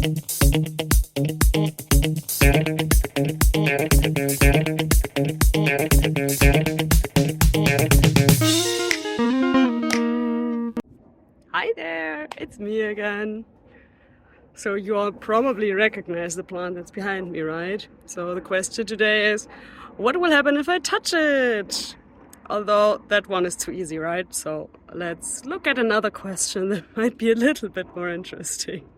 Hi there, it's me again. So you all probably recognize the plant that's behind me, right? So the question today is, what will happen if I touch it? Although that one is too easy, right? So let's look at another question that might be a little bit more interesting.